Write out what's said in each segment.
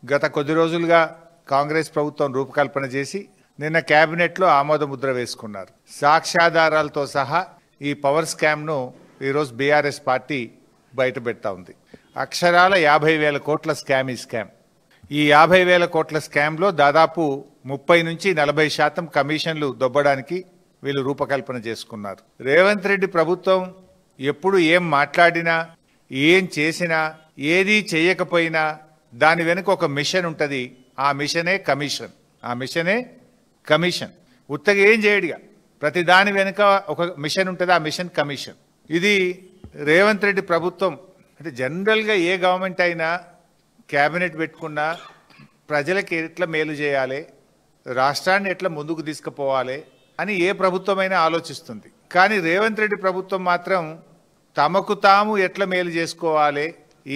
గత కొద్ది రోజులుగా కాంగ్రెస్ ప్రభుత్వం రూపకల్పన చేసి నిన్న కేబినెట్లో ఆమోద ముద్ర వేసుకున్నారు. సాక్ష్యాధారాలతో సహా ఈ పవర్ స్కామ్ను ఈరోజు బీఆర్ఎస్ పార్టీ బయటపెడతా ఉంది. అక్షరాల 50,000 కోట్ల స్కామ్ ఈ స్కామ్. ఈ 50,000 కోట్ల స్కామ్లో దాదాపు 30 నుంచి 40% కమిషన్లు దొబ్బడానికి వీళ్ళు రూపకల్పన చేసుకున్నారు. రేవంత్ రెడ్డి ప్రభుత్వం ఎప్పుడు ఏం మాట్లాడినా, ఏం చేసినా, ఏది చేయకపోయినా దాని వెనుక ఒక మిషన్ ఉంటుంది. ఆ మిషనే కమిషన్. ఆ మిషనే కమిషన్. ఉత్తగా ఏం చేయడిగా, ప్రతి దాని వెనుక ఒక మిషన్ ఉంటుంది. ఆ మిషన్ కమిషన్. ఇది రేవంత్ రెడ్డి ప్రభుత్వం అంటే జనరల్గా ఏ గవర్నమెంట్ అయినా క్యాబినెట్ పెట్టుకున్నా ప్రజలకు ఎట్లా మేలు చేయాలి, రాష్ట్రాన్ని ఎట్లా ముందుకు తీసుకుపోవాలి అని ఏ ప్రభుత్వమైనా ఆలోచిస్తుంది. కానీ రేవంత్ రెడ్డి ప్రభుత్వం మాత్రం తమకు తాము ఎట్లా మేలు చేసుకోవాలి,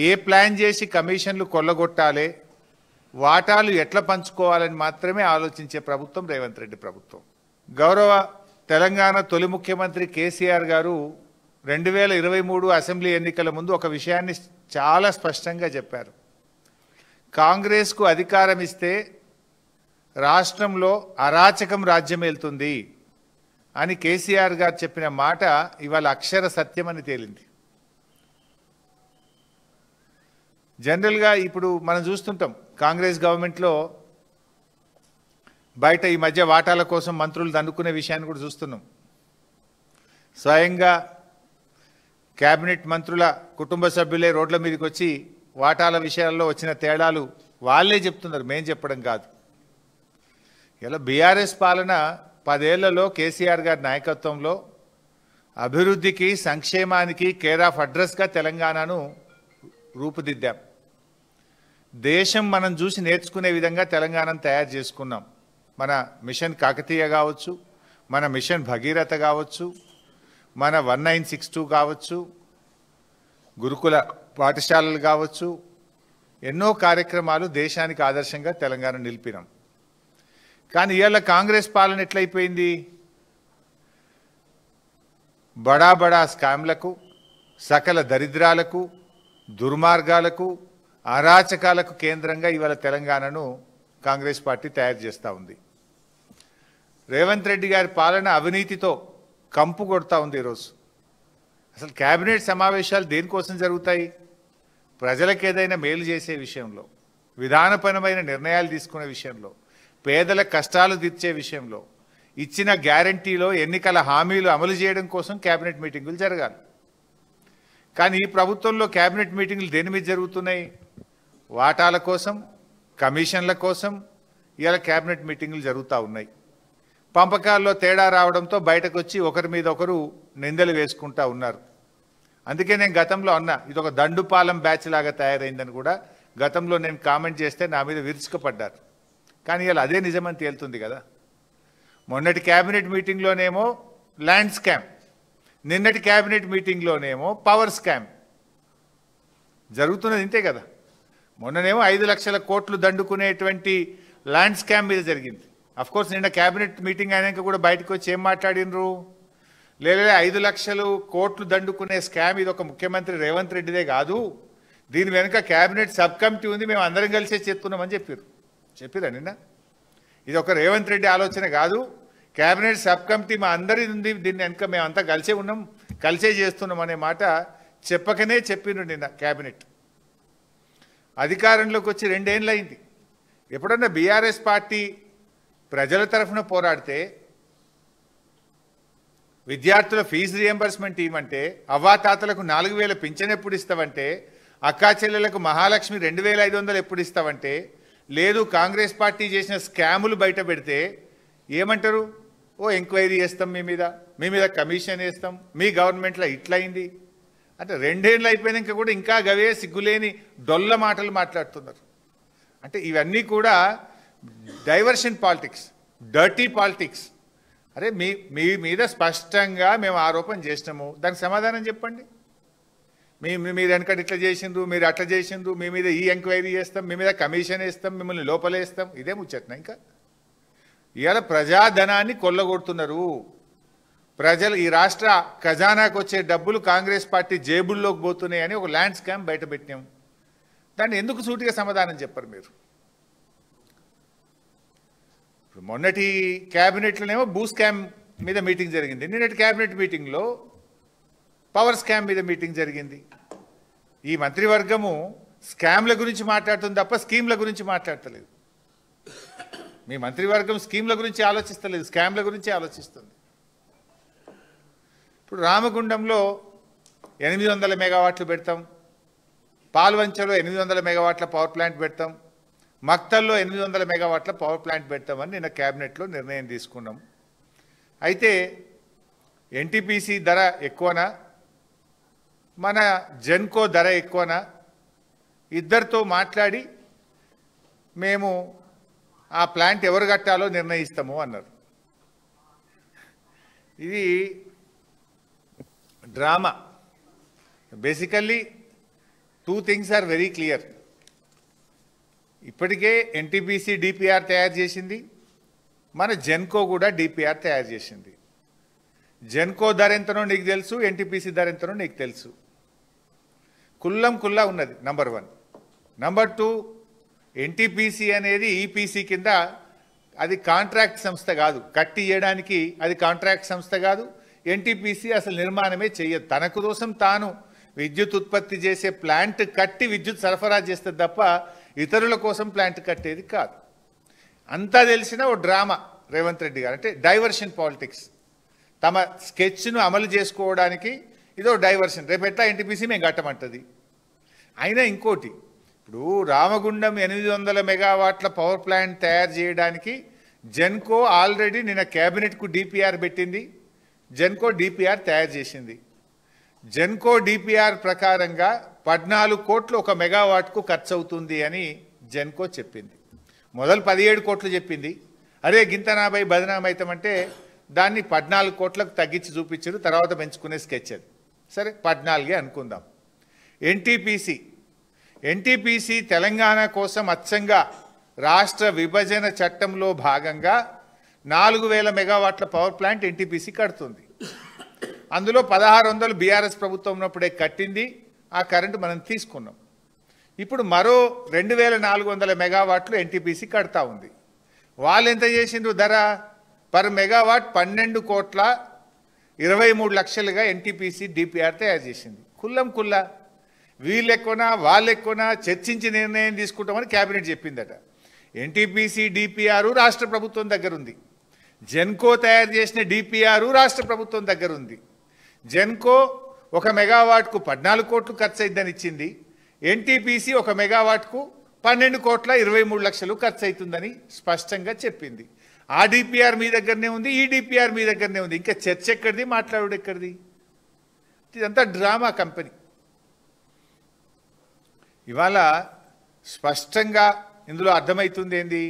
ఏ ప్లాన్ చేసి కమిషన్లు కొల్లగొట్టాలి, వాటాలు ఎట్లా పంచుకోవాలని మాత్రమే ఆలోచించే ప్రభుత్వం రేవంత్ రెడ్డి ప్రభుత్వం. గౌరవ తెలంగాణ తొలి ముఖ్యమంత్రి కేసీఆర్ గారు 2023 అసెంబ్లీ ఎన్నికల ముందు ఒక విషయాన్ని చాలా స్పష్టంగా చెప్పారు. కాంగ్రెస్కు అధికారం ఇస్తే రాష్ట్రంలో అరాచకం రాజ్యం వెళ్తుంది అని కేసీఆర్ గారు చెప్పిన మాట ఇవాళ అక్షర సత్యమని తేలింది. జనరల్గా ఇప్పుడు మనం చూస్తుంటాం కాంగ్రెస్ గవర్నమెంట్లో బయట ఈ మధ్య వాటాల కోసం మంత్రులు దండుకునే విషయాన్ని కూడా చూస్తున్నాం. స్వయంగా కేబినెట్ మంత్రుల కుటుంబ సభ్యులే రోడ్ల మీదకి వచ్చి వాటాల విషయాల్లో వచ్చిన తేడాలు వాళ్ళే చెప్తున్నారు, మేం చెప్పడం కాదు. ఇలా బీఆర్ఎస్ పాలన 10 ఏళ్లలో కేసీఆర్ గారి నాయకత్వంలో అభివృద్ధికి, సంక్షేమానికి కేర్ ఆఫ్ అడ్రస్గా తెలంగాణను రూపుదిద్దాం. దేశం మనం చూసి నేర్చుకునే విధంగా తెలంగాణను తయారు చేసుకున్నాం. మన మిషన్ కాకతీయ కావచ్చు, మన మిషన్ భగీరథ కావచ్చు, మన 1962 కావచ్చు, గురుకుల పాఠశాలలు కావచ్చు, ఎన్నో కార్యక్రమాలు దేశానికి ఆదర్శంగా తెలంగాణ నిలిపినాం. కానీ ఇవాళ కాంగ్రెస్ పాలన ఎట్లయిపోయింది? బడా బడా స్కామ్లకు, సకల దరిద్రాలకు, దుర్మార్గాలకు, అరాచకాలకు కేంద్రంగా ఇవాళ తెలంగాణను కాంగ్రెస్ పార్టీ తయారు చేస్తూ ఉంది. రేవంత్ రెడ్డి గారి పాలన అవినీతితో కంపు కొడతా ఉంది. ఈరోజు అసలు కేబినెట్ సమావేశాలు దేనికోసం జరుగుతాయి? ప్రజలకు ఏదైనా మేలు చేసే విషయంలో, విధానపరమైన నిర్ణయాలు తీసుకునే విషయంలో, పేదల కష్టాలు తీర్చే విషయంలో, ఇచ్చిన గ్యారంటీలో ఎన్నికల హామీలు అమలు చేయడం కోసం కేబినెట్ మీటింగులు జరగాలి. కానీ ఈ ప్రభుత్వంలో కేబినెట్ మీటింగులు దేని మీద జరుగుతున్నాయి? వాటాల కోసం, కమిషన్ల కోసం ఇవాళ కేబినెట్ మీటింగులు జరుగుతూ ఉన్నాయి. పంపకాల్లో తేడా రావడంతో బయటకు వచ్చి ఒకరి మీద ఒకరు నిందలు వేసుకుంటా ఉన్నారు. అందుకే నేను గతంలో అన్నా, ఇది ఒక దండుపాలెం బ్యాచ్ లాగా తయారైందని కూడా గతంలో నేను కామెంట్ చేస్తే నా మీద విరుచుకుపడ్డారు. కానీ ఇలా అదే నిజమని తేలుతుంది కదా. మొన్నటి క్యాబినెట్ మీటింగ్లోనేమో ల్యాండ్ స్కామ్, నిన్నటి క్యాబినెట్ మీటింగ్లోనేమో పవర్ స్కామ్ జరుగుతున్నది. ఇంతే కదా. మొన్ననేమో 5 లక్షల కోట్లు దండుకునేటువంటి ల్యాండ్ స్కామ్ మీద జరిగింది. అఫ్కోర్స్ నిన్న క్యాబినెట్ మీటింగ్ అయినాక కూడా బయటకు వచ్చి ఏం మాట్లాడినరు? లేదా 5 లక్షల కోట్లు దండుకునే స్కామ్ ఇది ఒక ముఖ్యమంత్రి రేవంత్ రెడ్డిదే కాదు, దీని వెనుక క్యాబినెట్ సబ్ కమిటీ ఉంది, మేము అందరం కలిసే చేస్తున్నామని చెప్పారా నిన్న? ఇది ఒక రేవంత్ రెడ్డి ఆలోచన కాదు, క్యాబినెట్ సబ్ కమిటీ మా అందరి ఉంది, దీన్ని వెనుక మేము అంతా కలిసే ఉన్నాం, కలిసే చేస్తున్నాం అనే మాట చెప్పకనే చెప్పిండ్రు నిన్న క్యాబినెట్. అధికారంలోకి వచ్చి 2 ఏళ్ళు అయింది. ఎప్పుడన్నా బీఆర్ఎస్ పార్టీ ప్రజల తరఫున పోరాడితే, విద్యార్థుల ఫీజు రియంబర్స్మెంట్ ఇవ్వమంటే, అవ్వాతాతలకు 4,000 పింఛన్ ఎప్పుడు ఇస్తావంటే, అక్కా చెల్లెలకు మహాలక్ష్మి 2,500 ఎప్పుడు ఇస్తావంటే, లేదు కాంగ్రెస్ పార్టీ చేసిన స్కాములు బయట పెడితే ఏమంటారు? ఓ ఎంక్వైరీ చేస్తాం, మీ మీద కమిషన్ వేస్తాం, మీ గవర్నమెంట్లో ఇట్లయింది అంటే 2 ఏళ్ళు అయిపోయినాక కూడా ఇంకా గవే సిగ్గులేని డొల్ల మాటలు మాట్లాడుతున్నారు. అంటే ఇవన్నీ కూడా డైవర్షన్ పాలిటిక్స్, డర్టీ పాలిటిక్స్. అరే మీ మీద స్పష్టంగా మేము ఆరోపణ చేసినాము, దానికి సమాధానం చెప్పండి. మీరు వెనకటి ఇట్లా చేసిండ్రు, మీరు అట్లా చేసిండ్రు, మీ మీద ఈ ఎంక్వైరీ చేస్తాం, మీ మీద కమిషన్ వేస్తాం, మిమ్మల్ని లోపలేస్తాం, ఇదే ముచ్చట్నా? ఇంకా ఇవాళ ప్రజాధనాన్ని కొల్లగొడుతున్నారు. ప్రజలు ఈ రాష్ట్ర ఖజానాకు వచ్చే డబ్బులు కాంగ్రెస్ పార్టీ జేబుల్లోకి పోతున్నాయని ఒక ల్యాండ్ స్కామ్ బయట పెట్టినాం. దాన్ని ఎందుకు సూటిగా సమాధానం చెప్పరు మీరు? ఇప్పుడు మొన్నటి క్యాబినెట్లోనేమో భూ స్కామ్ మీద మీటింగ్ జరిగింది, నిన్నటి క్యాబినెట్ మీటింగ్లో పవర్ స్కామ్ మీద మీటింగ్ జరిగింది. ఈ మంత్రివర్గము స్కామ్ల గురించి మాట్లాడుతుంది తప్ప స్కీమ్ల గురించి మాట్లాడతలేదు. మీ మంత్రివర్గం స్కీమ్ల గురించి ఆలోచిస్తలేదు, స్కామ్ల గురించి ఆలోచిస్తుంది. ఇప్పుడు రామగుండంలో 800 మెగావాట్లు పెడతాం, పాల్వంచలో 800 మెగావాట్ల పవర్ ప్లాంట్ పెడతాం, మక్తల్లో 800 మెగావాట్ల పవర్ ప్లాంట్ పెడతామని నిన్న క్యాబినెట్లో నిర్ణయం తీసుకున్నాం. అయితే ఎన్టీపీసీ ధర ఎక్కువనా, మన జెన్కో ధర ఎక్కువనా, ఇద్దరితో మాట్లాడి మేము ఆ ప్లాంట్ ఎవరు కట్టాలో నిర్ణయిస్తాము అన్నారు. ఇది drama. Basically 2 things are very clear. ఇప్పటికే ఎన్టీపీసీ డిపిఆర్ తయారు చేసింది, మన జెన్కో కూడా డిపిఆర్ తయారు చేసింది. జెన్కో ధర ఎంతనో నీకు తెలుసు, ఎన్టీపీసీ ధర ఎంతనో నీకు తెలుసు. కుల్లా ఉన్నది. నంబర్ 1. నంబర్ 2, ఎన్టీపీసీ అనేది ఈపీసీ కింద, అది కాంట్రాక్ట్ సంస్థ కాదు, కట్టి ఇవ్వడానికి అది కాంట్రాక్ట్ సంస్థ కాదు. ఎన్టీపీసీ అసలు నిర్మాణమే చేయదు, తనకు కోసం తాను విద్యుత్ ఉత్పత్తి చేసే ప్లాంట్ కట్టి విద్యుత్ సరఫరా చేస్తుంది తప్ప ఇతరుల కోసం ప్లాంట్ కట్టేది కాదు. అంతా తెలిసిన ఓ డ్రామా రేవంత్ రెడ్డి గారు, అంటే డైవర్షన్ పాలిటిక్స్. తమ స్కెచ్ను అమలు చేసుకోవడానికి ఇదో డైవర్షన్. రేపు ఎట్లా ఎన్టీపీసీ మేము కట్టమంటుంది. అయినా ఇంకోటి, ఇప్పుడు రామగుండం 800 మెగావాట్ల పవర్ ప్లాంట్ తయారు చేయడానికి జెన్కో ఆల్రెడీ నిన్న క్యాబినెట్కు డిపిఆర్ పెట్టింది, జెన్కో డిపిఆర్ తయారు చేసింది. జెన్కో డిపిఆర్ ప్రకారంగా 14 కోట్లు 1 మెగావాట్కు ఖర్చు అవుతుంది అని జెన్కో చెప్పింది. మొదలు 17 కోట్లు చెప్పింది. అరే గింతనాభై బదనామైతామంటే దాన్ని 14 కోట్లకు తగ్గించి చూపించారు, తర్వాత పెంచుకునే స్కెచ్ అది. సరే 14 అనుకుందాం. ఎన్టీపీసీ తెలంగాణ కోసం అచ్చంగా రాష్ట్ర విభజన చట్టంలో భాగంగా 4000 మెగావాట్ల పవర్ ప్లాంట్ ఎన్టీపీసీ కడుతుంది. అందులో 1600 బీఆర్ఎస్ ప్రభుత్వం ఉన్నప్పుడే కట్టింది, ఆ కరెంటు మనం తీసుకున్నాం. ఇప్పుడు మరో 2400 మెగావాట్లు ఎన్టీపీసీ కడతా ఉంది. వాళ్ళు ఎంత చేసిండ్రు ధర? పర్ మెగావాట్ 12 కోట్ల 23 లక్షలుగా ఎన్టీపీసీ డిపిఆర్ తయారు చేసింది. కుల్లా వీళ్ళు ఎక్కువనా వాళ్ళు ఎక్కువనా చర్చించి నిర్ణయం తీసుకుంటామని క్యాబినెట్ చెప్పిందట. ఎన్టీపీసీ డిపిఆర్ రాష్ట్ర ప్రభుత్వం దగ్గర ఉంది, జెన్కో తయారు చేసిన డిపిఆర్ రాష్ట్ర ప్రభుత్వం దగ్గర ఉంది. జెన్కో 1 మెగావాట్కు 14 కోట్లు ఖర్చు అయిద్దని ఇచ్చింది, ఎన్టీపీసీ 1 మెగావాట్కు 12 కోట్ల 23 లక్షలు ఖర్చు అవుతుందని స్పష్టంగా చెప్పింది. ఆ డిపిఆర్ మీ దగ్గరనే ఉంది, ఈ డిపిఆర్ మీ దగ్గరనే ఉంది. ఇంకా చర్చ ఎక్కడిది, మాట్లాడు ఎక్కడిది? ఇదంతా డ్రామా కంపెనీ. ఇవాళ స్పష్టంగా ఇందులో అర్థమవుతుంది ఏంది?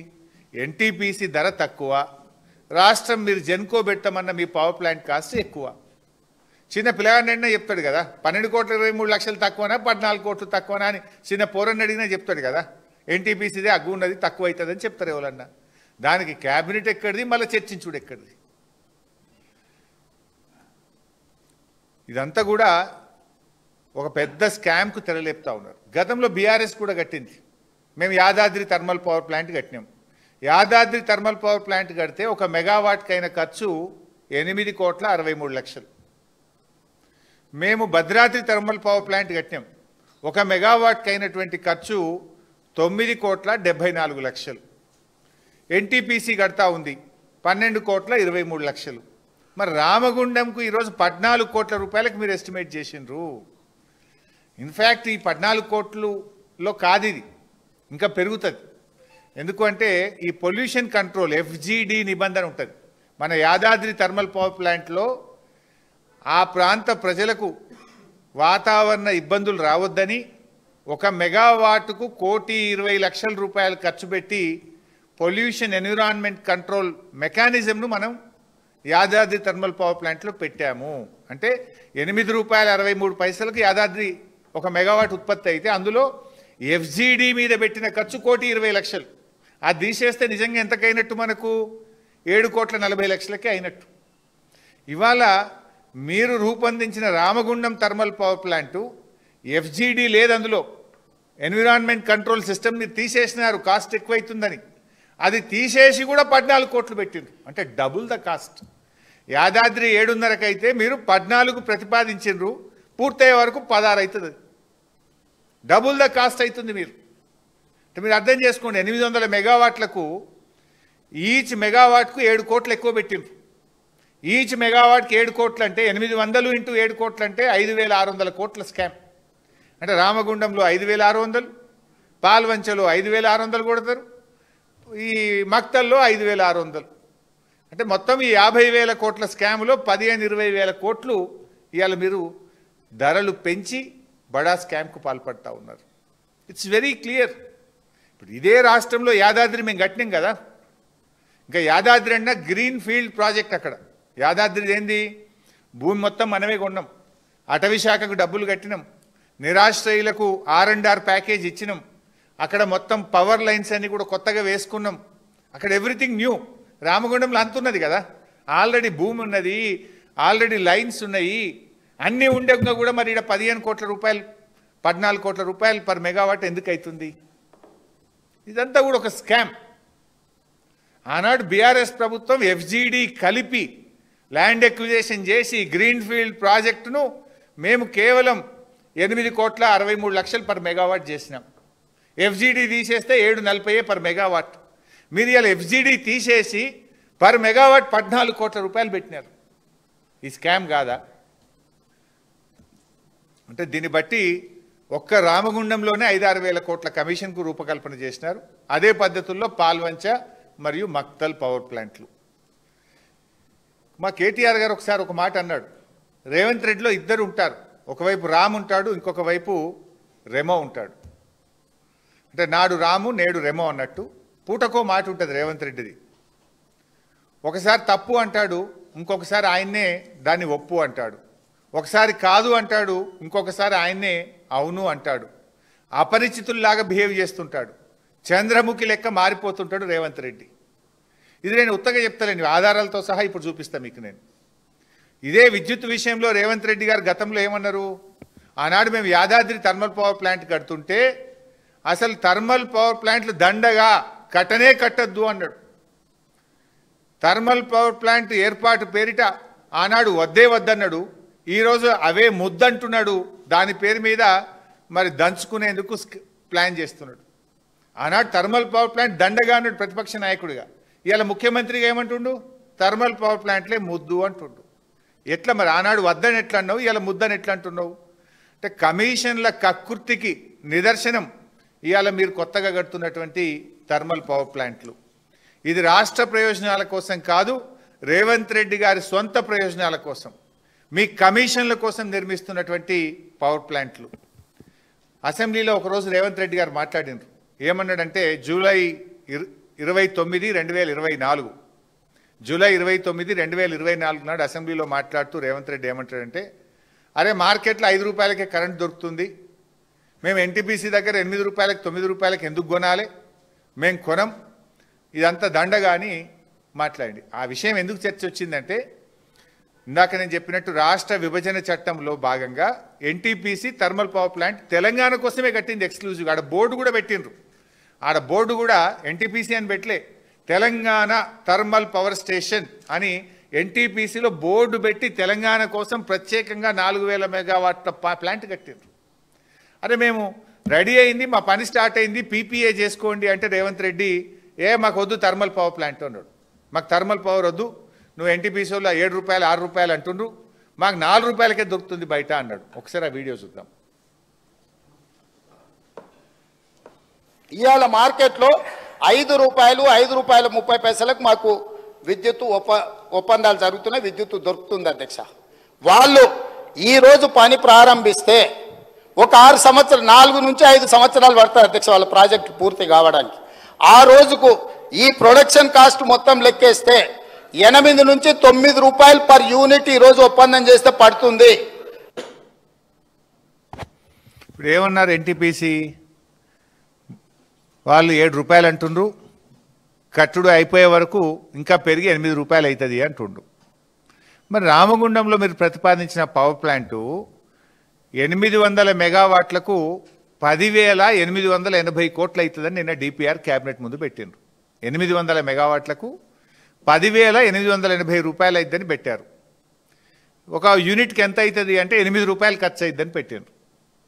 ఎన్టీపీసీ ధర తక్కువ, రాష్ట్రం మీరు జెన్కో పెట్టమన్న మీ పవర్ ప్లాంట్ కాస్ట్ ఎక్కువ. చిన్న పిల్లగాడినైనా చెప్తాడు కదా, 12 కోట్ల 23 లక్షలు తక్కువనా 14 కోట్లు తక్కువనా అని చిన్న పోరన్ని అడిగినా చెప్తాడు కదా. ఎన్టీపీసీదే అగ్గు ఉన్నది, తక్కువ అవుతుందని చెప్తారు ఎవరన్నా. దానికి క్యాబినెట్ ఎక్కడిది, మళ్ళీ చర్చించుడు ఎక్కడిది? ఇదంతా కూడా ఒక పెద్ద స్కామ్కు తెరలేపుతా ఉన్నారు. గతంలో బీఆర్ఎస్ కూడా కట్టింది. మేము యాదాద్రి థర్మల్ పవర్ ప్లాంట్ కట్టినాం. యాదాద్రి థర్మల్ పవర్ ప్లాంట్ కడితే 1 మెగావాట్కి అయిన ఖర్చు 8 కోట్ల 63 లక్షలు. మేము భద్రాద్రి థర్మల్ పవర్ ప్లాంట్ కట్టినాం. 1 మెగావాట్కి అయినటువంటి ఖర్చు 9 కోట్ల 74 లక్షలు. ఎన్టీపీసీ కడతా ఉంది 12 కోట్ల 23 లక్షలు. మరి రామగుండంకు ఈరోజు 14 కోట్ల రూపాయలకు మీరు ఎస్టిమేట్ చేసిండ్రు. ఇన్ఫ్యాక్ట్ ఈ 14 కోట్లలో కాదు, ఇది ఇంకా పెరుగుతుంది. ఎందుకంటే ఈ పొల్యూషన్ కంట్రోల్ ఎఫ్జీడీ నిబంధన ఉంటుంది. మన యాదాద్రి థర్మల్ పవర్ ప్లాంట్లో ఆ ప్రాంత ప్రజలకు వాతావరణ ఇబ్బందులు రావద్దని 1 మెగావాట్కు 1,20,00,000 రూపాయలు ఖర్చు పెట్టి పొల్యూషన్ ఎన్విరాన్మెంట్ కంట్రోల్ మెకానిజంను మనం యాదాద్రి థర్మల్ పవర్ ప్లాంట్లో పెట్టాము. అంటే ₹8.63 యాదాద్రి 1 మెగావాట్ ఉత్పత్తి అయితే అందులో ఎఫ్జీడీ మీద పెట్టిన ఖర్చు 1,20,00,000. అది తీసేస్తే నిజంగా ఎంతకైనట్టు? మనకు 7,40,00,000కే అయినట్టు. ఇవాళ మీరు రూపొందించిన రామగుండం థర్మల్ పవర్ ప్లాంటు ఎఫ్జీడీ లేదు, అందులో ఎన్విరాన్మెంట్ కంట్రోల్ సిస్టమ్ మీరు తీసేసినారు కాస్ట్ ఎక్కువైతుందని. అది తీసేసి కూడా 14 కోట్లు పెట్టిండ్రు. అంటే డబుల్ ద కాస్ట్. యాదాద్రి 7.5కి అయితే మీరు 14 ప్రతిపాదించిండ్రు, పూర్తయ్యే వరకు 16 అవుతుంది. డబుల్ ద కాస్ట్ అవుతుంది. మీరు అర్థం చేసుకోండి. 800 మెగావాట్లకు ఈచ్ మెగావాట్కు 7 కోట్లు ఎక్కువ పెట్టిండ్రు. ఈచ్ మెగావాట్కి 7 కోట్లు అంటే 800 ఇంటూ 7 కోట్లు అంటే 5,600 కోట్ల స్కామ్. అంటే రామగుండంలో 5,600, పాల్వంచలో 5,600 కొడతారు, ఈ మక్తల్లో 5,600. అంటే మొత్తం ఈ 50,000 కోట్ల స్కామ్లో 15-20,000 కోట్లు ఇవాళ మీరు ధరలు పెంచి బడా స్కామ్కు పాల్పడతా ఉన్నారు. It's very clear. ఇప్పుడు ఇదే రాష్ట్రంలో యాదాద్రి మేము కట్టినాం కదా. ఇంకా యాదాద్రి అన్న గ్రీన్ ఫీల్డ్ ప్రాజెక్ట్. అక్కడ యాదాద్రి ఏంది, భూమి మొత్తం మనమే కొన్నాం, అటవీ శాఖకు డబ్బులు కట్టినాం, నిరాశ్రయులకు R&R ప్యాకేజ్ ఇచ్చినాం, అక్కడ మొత్తం పవర్ లైన్స్ అన్ని కూడా కొత్తగా వేసుకున్నాం. అక్కడ ఎవ్రీథింగ్ న్యూ. రామగుండంలో అంతున్నది కదా, ఆల్రెడీ భూమి ఉన్నది, ఆల్రెడీ లైన్స్ ఉన్నాయి, అన్నీ ఉండగా కూడా మరి ఇక్కడ 15 కోట్ల రూపాయలు 14 కోట్ల రూపాయలు పర్ మెగావాట్ ఎందుకు అవుతుంది? ఇదంతా కూడా ఒక స్కామ్. ఆనాడు బీఆర్ఎస్ ప్రభుత్వం FGD కలిపి ల్యాండ్ ఎక్విజేషన్ చేసి గ్రీన్ ఫీల్డ్ ప్రాజెక్టును మేము కేవలం 8,63,00,000 పర్ మెగావాట్ చేసినాం. FGD తీసేస్తే 740 పర్ మెగావాట్. మీరు ఇలా FGD తీసేసి పర్ మెగావాట్ 14 కోట్ల రూపాయలు పెట్టినారు. ఈ స్కామ్ కాదా? అంటే దీన్ని బట్టి ఒక్క రామగుండంలోనే 5-6 వేల కోట్ల కమిషన్కు రూపకల్పన చేసినారు. అదే పద్ధతుల్లో పాల్వంచ మరియు మక్తల్ పవర్ ప్లాంట్లు. మా కేటీఆర్ గారు ఒకసారి ఒక మాట అన్నాడు, రేవంత్ రెడ్డిలో ఇద్దరు ఉంటారు, ఒకవైపు రామ్ ఉంటాడు, ఇంకొక వైపు రెమో ఉంటాడు. అంటే నాడు రాము నేడు రెమో అన్నట్టు పూటకో మాట ఉంటుంది రేవంత్ రెడ్డిది. ఒకసారి తప్పు అంటాడు, ఇంకొకసారి ఆయన్నే దాన్ని ఒప్పు అంటాడు, ఒకసారి కాదు అంటాడు, ఇంకొకసారి ఆయన్నే అవును అంటాడు. అపరిచితుల్లాగా బిహేవ్ చేస్తుంటాడు, చంద్రముఖి లెక్క మారిపోతుంటాడు రేవంత్ రెడ్డి. ఇది నేను ఉత్తగా చెప్తానండి, ఆధారాలతో సహా ఇప్పుడు చూపిస్తాను మీకు నేను. ఇదే విద్యుత్ విషయంలో రేవంత్ రెడ్డి గారు గతంలో ఏమన్నారు, ఆనాడు మేము యాదాద్రి థర్మల్ పవర్ ప్లాంట్ కడుతుంటే అసలు థర్మల్ పవర్ ప్లాంట్లు దండగా కట్టనే కట్టద్దు అన్నాడు. థర్మల్ పవర్ ప్లాంట్ ఏర్పాటు పేరిట ఆనాడు వద్దే వద్దన్నాడు, ఈరోజు అవే ముద్దంటున్నాడు. దాని పేరు మీద మరి దంచుకునేందుకు ప్లాన్ చేస్తున్నాడు. ఆనాడు థర్మల్ పవర్ ప్లాంట్ దండగా అన్నాడు ప్రతిపక్ష నాయకుడిగా, ఇవాళ ముఖ్యమంత్రిగా ఏమంటుండు, థర్మల్ పవర్ ప్లాంట్లే ముద్దు అంటుండు. ఎట్లా మరి ఆనాడు వద్దని ఎట్లా అన్నావు, ఇవాళ ముద్దని ఎట్లా అంటున్నావు? అంటే కమిషన్ల కక్కుర్తికి నిదర్శనం ఇవాళ మీరు కొత్తగా కడుతున్నటువంటి థర్మల్ పవర్ ప్లాంట్లు. ఇది రాష్ట్ర ప్రయోజనాల కోసం కాదు, రేవంత్ రెడ్డి గారి సొంత ప్రయోజనాల కోసం, మీ కమిషన్ల కోసం నిర్మిస్తున్నటువంటి పవర్ ప్లాంట్లు. అసెంబ్లీలో ఒకరోజు రేవంత్ రెడ్డి గారు మాట్లాడినారు. ఏమన్నాడంటే జూలై 29, 2024 జూలై 29, 2024 నాడు అసెంబ్లీలో మాట్లాడుతూ రేవంత్ రెడ్డి ఏమంటాడంటే, అరే మార్కెట్లో 5 రూపాయలకే కరెంట్ దొరుకుతుంది, మేము ఎన్టీపీసీ దగ్గర 8 రూపాయలకు 9 రూపాయలకు ఎందుకు కొనాలి, మేము కొనం, ఇదంతా దండగా అని మాట్లాడండి. ఆ విషయం ఎందుకు చర్చ వచ్చిందంటే, ఇందాక నేను చెప్పినట్టు రాష్ట్ర విభజన చట్టంలో భాగంగా NTPC thermal power plant Telangana కోసమే కట్టింది ఎక్స్క్లూజివ్గా. ఆడ బోర్డు కూడా పెట్టిండ్రు, ఆడ బోర్డు కూడా ఎన్టీపీసీ అని పెట్టలే, తెలంగాణ థర్మల్ పవర్ స్టేషన్ అని ఎన్టీపీసీలో బోర్డు పెట్టి తెలంగాణ కోసం ప్రత్యేకంగా 4,000 మెగావాట్ల ప్లాంట్ కట్టిండ్రు. అరే మేము రెడీ అయింది, మా పని స్టార్ట్ అయింది, పీపీఏ చేసుకోండి అంటే రేవంత్ రెడ్డి మాకు వద్దు థర్మల్ పవర్ ప్లాంట్ అన్నాడు. మాకు థర్మల్ పవర్ వద్దు, నువ్వు ఎన్టీపీసీలో 7 రూపాయలు 6 రూపాయలు అంటుండ్రు, మాకు 4 రూపాయలకే దొరుకుతుంది బయట అన్నాడు. ఒకసారి ఆ వీడియో చూద్దాం. ఇవాళ మార్కెట్లో 5 రూపాయలు 5 రూపాయల 30 మాకు విద్యుత్ ఒప్పందాలు జరుగుతున్నాయి, విద్యుత్ దొరుకుతుంది అధ్యక్ష. వాళ్ళు ఈరోజు పని ప్రారంభిస్తే ఒక 6 సంవత్సరాలు 4 నుంచి 5 సంవత్సరాలు పడతాయి అధ్యక్ష వాళ్ళ ప్రాజెక్టు పూర్తి కావడానికి. ఆ రోజుకు ఈ ప్రొడక్షన్ కాస్ట్ మొత్తం లెక్కేస్తే 8 నుంచి 9 రూపాయలు పర్ యూనిట్ ఈరోజు ఒప్పందం చేస్తే పడుతుంది. ఇప్పుడు ఏమన్నారు ఎన్టీపీసీ వాళ్ళు 7 రూపాయలు అంటుండ్రు, కట్టుడు అయిపోయే వరకు ఇంకా పెరిగి 8 రూపాయలు అవుతుంది అంటుండ్రు. మరి రామగుండంలో మీరు ప్రతిపాదించిన పవర్ ప్లాంటు 800 మెగావాట్లకు 10,880 కోట్లు అవుతుందని నిన్న డిపిఆర్ క్యాబినెట్ ముందు పెట్టిండ్రు. 800 మెగావాట్లకు 10,880 రూపాయలు అయిద్దని పెట్టారు. ఒక యూనిట్కి ఎంత అవుతుంది అంటే 8 రూపాయలు ఖర్చు అయిద్దని పెట్టారు.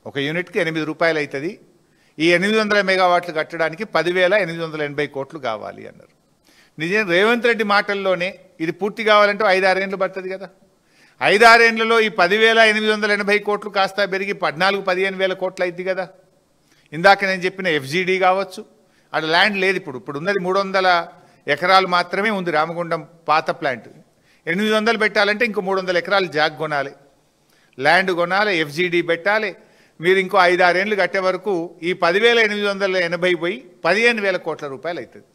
ఒక యూనిట్కి 8 రూపాయలు అవుతుంది. ఈ 800 మెగావాట్లు కట్టడానికి 10,880 కోట్లు కావాలి అన్నారు. నిజం రేవంత్ రెడ్డి మాటల్లోనే ఇది పూర్తి కావాలంటే 5-6 ఏళ్ళు పడుతుంది కదా. 5-6 ఏళ్లలో ఈ 10,880 కోట్లు కాస్త పెరిగి 14-15 వేల కోట్లు అయింది కదా. ఇందాక నేను చెప్పిన FGD కావచ్చు, అక్కడ ల్యాండ్ లేదు. ఇప్పుడు ఉన్నది 300 ఎకరాలు మాత్రమే ఉంది రామగుండం పాత ప్లాంట్. 800 పెట్టాలంటే ఇంకో 300 ఎకరాలు జాగ్ కొనాలి, ల్యాండ్ కొనాలి, FGD పెట్టాలి. మీరు ఇంకో 5-6 ఏళ్ళు కట్టే వరకు ఈ 10,880 పోయి 15,000 కోట్ల రూపాయలు అవుతుంది.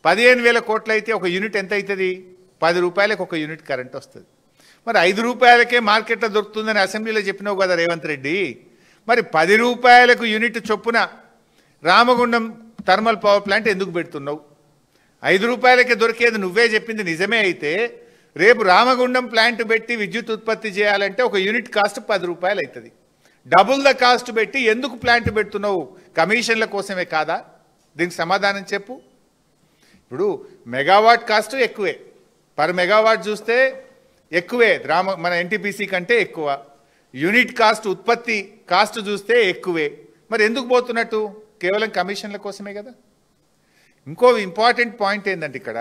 15,000 కోట్లు అయితే ఒక యూనిట్ ఎంత అవుతుంది? 10 రూపాయలకు ఒక యూనిట్ కరెంట్ వస్తుంది. మరి 5 రూపాయలకే మార్కెట్లో దొరుకుతుందని అసెంబ్లీలో చెప్పినావు కదా రేవంత్ రెడ్డి. మరి 10 రూపాయలకు యూనిట్ చొప్పున రామగుండం థర్మల్ పవర్ ప్లాంట్ ఎందుకు పెడుతున్నావు? 5 రూపాయలకే దొరికేది నువ్వే చెప్పింది నిజమే అయితే రేపు రామగుండం ప్లాంట్ పెట్టి విద్యుత్ ఉత్పత్తి చేయాలంటే ఒక యూనిట్ కాస్ట్ 10 రూపాయలు అవుతుంది. డబుల్ ద కాస్ట్ పెట్టి ఎందుకు ప్లాంట్ పెడుతున్నావు? కమిషన్ల కోసమే కాదా? దీనికి సమాధానం చెప్పు. ఇప్పుడు మెగావాట్ కాస్ట్ ఎక్కువే, పర్ మెగావాట్ చూస్తే ఎక్కువే, మన NTPC కంటే ఎక్కువ. యూనిట్ కాస్ట్ ఉత్పత్తి కాస్ట్ చూస్తే ఎక్కువే. మరి ఎందుకు పోతున్నట్టు? కేవలం కమిషన్ల కోసమే కదా. ఇంకో ఇంపార్టెంట్ పాయింట్ ఏంటంటే ఇక్కడ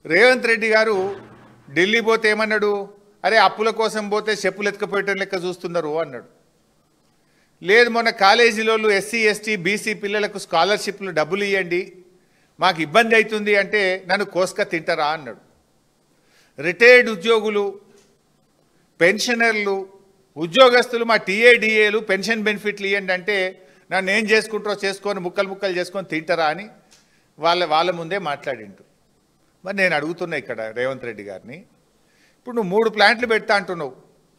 రేవంత్ రెడ్డి గారు ఢిల్లీ పోతే ఏమన్నాడు? అరే అప్పుల కోసం పోతే చెప్పులు ఎత్తుకపోయటం లెక్క చూస్తున్నారు అన్నాడు. లేదు, మొన్న కాలేజీలో SC ST BC పిల్లలకు స్కాలర్షిప్లు డబ్బులు ఇవ్వండి, మాకు ఇబ్బంది అవుతుంది అంటే నన్ను కోసుక తింటారా అన్నాడు. రిటైర్డ్ ఉద్యోగులు, పెన్షనర్లు, ఉద్యోగస్తులు మా TADAలు పెన్షన్ బెనిఫిట్లు ఇవ్వండి అంటే నన్ను ఏం చేసుకుంటారో చేసుకొని ముక్కలు చేసుకొని తింటారా అని వాళ్ళ ముందే మాట్లాడిండు. మరి నేను అడుగుతున్నా ఇక్కడ రేవంత్ రెడ్డి గారిని, ఇప్పుడు నువ్వు 3 ప్లాంట్లు పెడతా అంటున్నావు,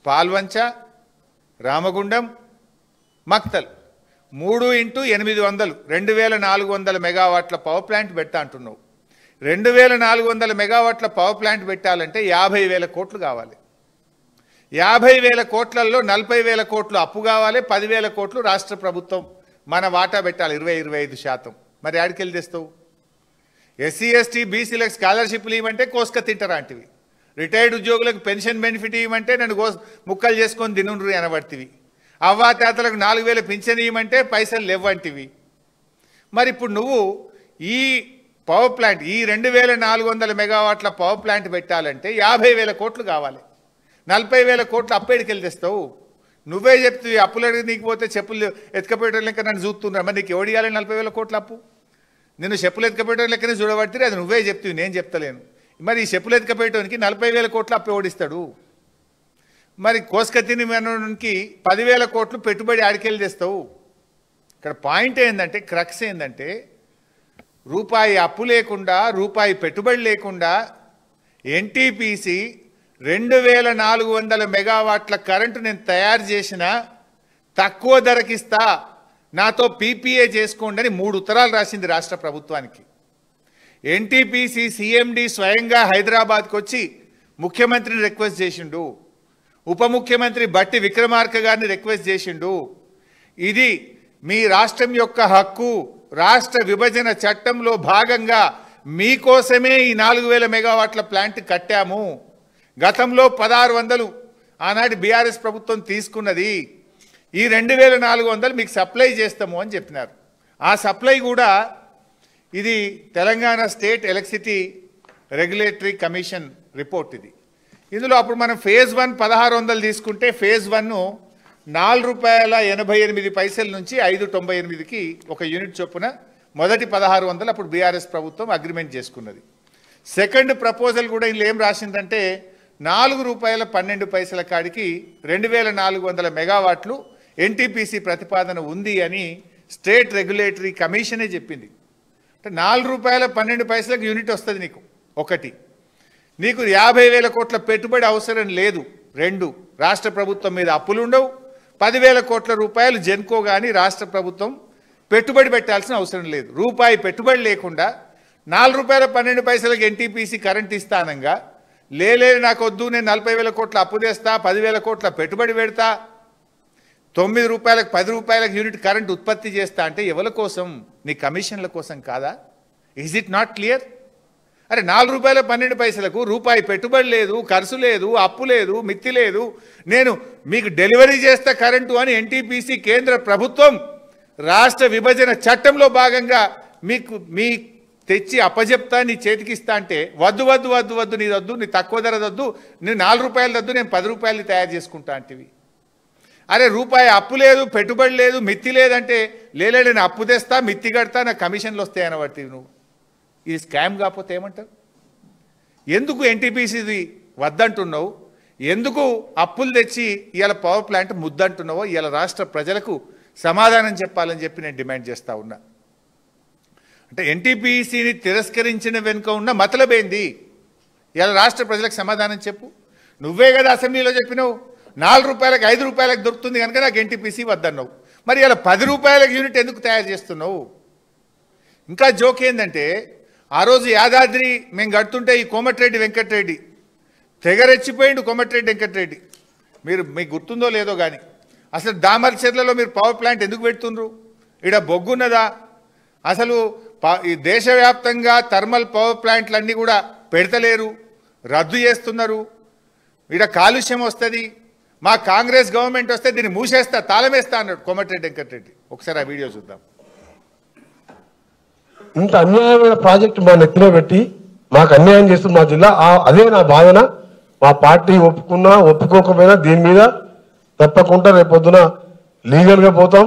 పాల్వంచ, రామగుండం, మక్తల్, 3 × 800 2,400 మెగావాట్ల పవర్ ప్లాంట్ పెడతా అంటున్నావు. 2,400 మెగావాట్ల పవర్ ప్లాంట్ పెట్టాలంటే 50,000 కోట్లు కావాలి. 50,000 కోట్లలో 40,000 కోట్లు అప్పు కావాలి, 10,000 కోట్లు రాష్ట్ర ప్రభుత్వం మన వాటా పెట్టాలి, 20-25%. మరి ఆడికెళ్ళి తెస్తావు? SC ST BCలకు స్కాలర్షిప్లు ఇవ్వమంటే కోసుక తింటారా అంటివి. రిటైర్డ్ ఉద్యోగులకు పెన్షన్ బెనిఫిట్ ఇవ్వమంటే నన్ను ముక్కలు చేసుకొని తినుండ్రు అనబడితివి. అవ్వాతాతలకు 4,000 పింఛన్ ఇవ్వమంటే పైసలు లేవంటివి. మరి ఇప్పుడు నువ్వు ఈ పవర్ ప్లాంట్, ఈ 2,400 మెగావాట్ల పవర్ ప్లాంట్ పెట్టాలంటే 50,000 కోట్లు కావాలి. 40,000 కోట్లు అప్పేడికెళ్ళి తెస్తావు? నువ్వే చెప్తావు అప్పులు అడిగి నీకు పోతే చెప్పులు ఎత్తుకపోయడం లెక్క నన్ను చూస్తున్నా. మరి నీకు ఎవడు ఇవ్వాలి 40,000 కోట్ల అప్పు? నేను చెప్పులు ఎత్తుకపోయడం లెక్కనే చూడబడితే అది నువ్వే చెప్తావు, నేను చెప్తలేను. మరి ఈ చెప్పులు ఎత్తుకపోయటానికి 40,000 కోట్లు అప్పు ఎవడిస్తాడు? మరి కోసుకత్తిని మనకి 10,000 కోట్లు పెట్టుబడి ఆడికెళ్ళి తెస్తావు. ఇక్కడ పాయింట్ ఏంటంటే, క్రక్స్ ఏంటంటే, రూపాయి అప్పు లేకుండా, రూపాయి పెట్టుబడి లేకుండా NTPC 2,400 మెగావాట్ల కరెంటు నేను తయారు చేసిన తక్కువ ధరకిస్తా, నాతో PPA చేసుకోండి అని 3 ఉత్తరాలు రాసింది రాష్ట్ర ప్రభుత్వానికి. NTPC CMD స్వయంగా హైదరాబాద్కి వచ్చి ముఖ్యమంత్రిని రిక్వెస్ట్ చేసిండు, ఉప ముఖ్యమంత్రి బట్టి విక్రమార్క గారిని రిక్వెస్ట్ చేసిండు. ఇది మీ రాష్ట్రం యొక్క హక్కు, రాష్ట్ర విభజన చట్టంలో భాగంగా మీకోసమే ఈ 4,000 మెగావాట్ల ప్లాంట్ కట్టాము. గతంలో 1,600 ఆనాటి BRS ప్రభుత్వం తీసుకున్నది, ఈ 2,400 మీకు సప్లై చేస్తాము అని చెప్పినారు. ఆ సప్లై కూడా ఇది Telangana state electricity regulatory commission report. ఇది ఇందులో అప్పుడు మనం ఫేజ్ 1 1,600 తీసుకుంటే ఫేజ్ 1 ₹4.88 నుంచి 5.98కి ఒక యూనిట్ చొప్పున మొదటి 1,600 అప్పుడు BRS ప్రభుత్వం అగ్రిమెంట్ చేసుకున్నది. సెకండ్ ప్రపోజల్ కూడా ఇందులో ఏం రాసిందంటే ₹4.12 కాడికి 2,400 మెగావాట్లు NTPC ప్రతిపాదన ఉంది అని స్టేట్ రెగ్యులేటరీ కమిషనే చెప్పింది. అంటే ₹4.12 యూనిట్ వస్తుంది నీకు. ఒకటి, నీకు 50,000 కోట్ల పెట్టుబడి అవసరం లేదు. 2, రాష్ట్ర ప్రభుత్వం మీద అప్పులు ఉండవు. 10,000 కోట్ల రూపాయలు జెన్కో కానీ రాష్ట్ర ప్రభుత్వం పెట్టుబడి పెట్టాల్సిన అవసరం లేదు. రూపాయి పెట్టుబడి లేకుండా ₹4.12 NTPC కరెంట్ ఇస్తానంగా, లేదు నాకు వద్దు, నేను 40,000 కోట్ల అప్పు తెస్తా, 10,000 కోట్ల పెట్టుబడి పెడతా, రూపాయలకు 10 రూపాయలకు యూనిట్ కరెంట్ ఉత్పత్తి చేస్తా అంటే ఎవరి కోసం? నీ కమిషన్ల కోసం కాదా? Is it not clear? అరే 4 రూపాయల 12 పైసలకు రూపాయి పెట్టుబడి లేదు, ఖర్చు లేదు, అప్పు లేదు, మిత్తి లేదు, నేను మీకు డెలివరీ చేస్తా కరెంటు అని ఎన్టీపీసీ కేంద్ర ప్రభుత్వం రాష్ట్ర విభజన చట్టంలో భాగంగా మీ తెచ్చి అప్పజెప్తా, నీ చేతికిస్తా అంటే వద్దు వద్దు వద్దు వద్దు, నీ వద్దు, నీ తక్కువ ధర వద్దు, నేను 4 రూపాయలు వద్దు, నేను 10 రూపాయలు తయారు చేసుకుంటా అంటివి. అరే రూపాయి అప్పు లేదు, పెట్టుబడి లేదు, మిత్తి లేదంటే లేలే నేను అప్పు తెస్తా, మిత్తి కడతా, నా కమిషన్లు వస్తాయని బట్టి నువ్వు ఇది స్కామ్ కాకపోతే ఏమంటారు? ఎందుకు ఎన్టీపీసీది వద్దంటున్నావు? ఎందుకు అప్పులు తెచ్చి ఇవాళ పవర్ ప్లాంట్ ముద్దంటున్నావో ఇవాళ రాష్ట్ర ప్రజలకు సమాధానం చెప్పాలని చెప్పి నేను డిమాండ్ చేస్తా ఉన్నా. అంటే ఎన్టీపీసీని తిరస్కరించిన వెనుక ఉన్న మతలబేంది? ఇవాళ రాష్ట్ర ప్రజలకు సమాధానం చెప్పు. నువ్వే కదా అసెంబ్లీలో చెప్పినావు 4 రూపాయలకు 5 రూపాయలకు దొరుకుతుంది కనుక నాకు ఎన్టీపీసీ వద్దన్నావు. మరి ఇలా 10 రూపాయలకు యూనిట్ ఎందుకు తయారు చేస్తున్నావు? ఇంకా జోక్ ఏంటంటే ఆ రోజు యాదాద్రి మేము కడుతుంటే ఈ కోమటిరెడ్డి వెంకటరెడ్డి తెగరెచ్చిపోయిండు. కోమటిరెడ్డి వెంకటరెడ్డి మీకు గుర్తుందో లేదో కానీ అసలు దామర్చెర్లలో మీరు పవర్ ప్లాంట్ ఎందుకు పెడుతుండ్రు? ఇక్కడ బొగ్గున్నదా? అసలు ఈ దేశవ్యాప్తంగా థర్మల్ పవర్ ప్లాంట్లన్నీ కూడా పెడతలేరు, రద్దు చేస్తున్నారు. ఇక్కడ కాలుష్యం వస్తుంది, మా కాంగ్రెస్ గవర్నమెంట్ వస్తే దీన్ని మూసేస్తా, తాళమేస్తా అన్నాడు కోమటిరెడ్డి వెంకటరెడ్డి. ఒకసారి ఆ వీడియో చూద్దాం. ఇంత అన్యాయమైన ప్రాజెక్టు మా నెత్తిలో పెట్టి మాకు అన్యాయం చేస్తుంది మా జిల్లా. అదే నా భావన. మా పార్టీ ఒప్పుకున్నా ఒప్పుకోకపోయినా దీని మీద తప్పకుండా రేపొద్దున లీగల్గా పోతాం.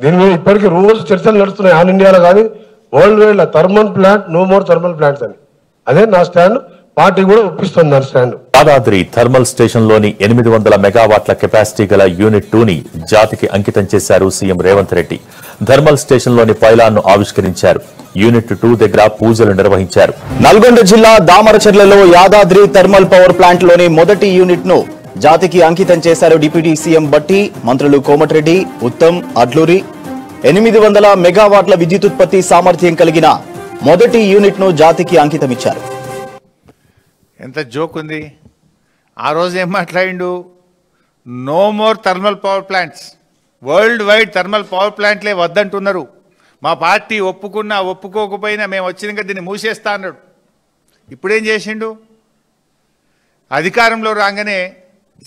దీని మీద ఇప్పటికీ రోజు చర్చలు నడుస్తున్నాయి ఆల్ ఇండియాలో కానీ వరల్డ్ వైడ్ లో thermal plant, no more thermal plants అని. అదే నా స్టాండ్. పార్టీ కూడా ఒప్పిస్తుంది నా స్టాండ్. యాదాద్రి థర్మల్ స్టేషన్ లోని 800 మెగావాట్ల కెపాసిటీ గల యూనిట్ 2ని జాతికి అంకితం చేశారు CM Revanth Reddy. Thermal station లోని పైలాన్ ను ఆవిష్కరించారు. యూనిట్ 2 దగ్గర పూజలు నిర్వహించారు. నల్గొండ జిల్లా దామరచెర్లలో యాదాద్రి థర్మల్ పవర్ ప్లాంట్ లోని మొదటి యూనిట్ ను జాతికి అంకితం చేశారు డిప్యూటీ సీఎం బట్టి, మంత్రులు కోమటిరెడ్డి, ఉత్తమ్, అడ్లూరి. 800 మెగావాట్ల విద్యుతుత్పత్తి సామర్థ్యం కలిగిన మొదటి యూనిట్ ను జాతికి అంకితమిచ్చారు. ఎంత జోక్ ఉంది. ఆ రోజు ఏం మాట్లాడిండు? No more thermal power plants, worldwide thermal power ప్లాంట్లే వద్దంటున్నారు. మా పార్టీ ఒప్పుకున్నా ఒప్పుకోకపోయినా మేము వచ్చినాక దీన్ని మూసేస్తా అన్నాడు. ఇప్పుడేం చేసిండు? అధికారంలో రాగానే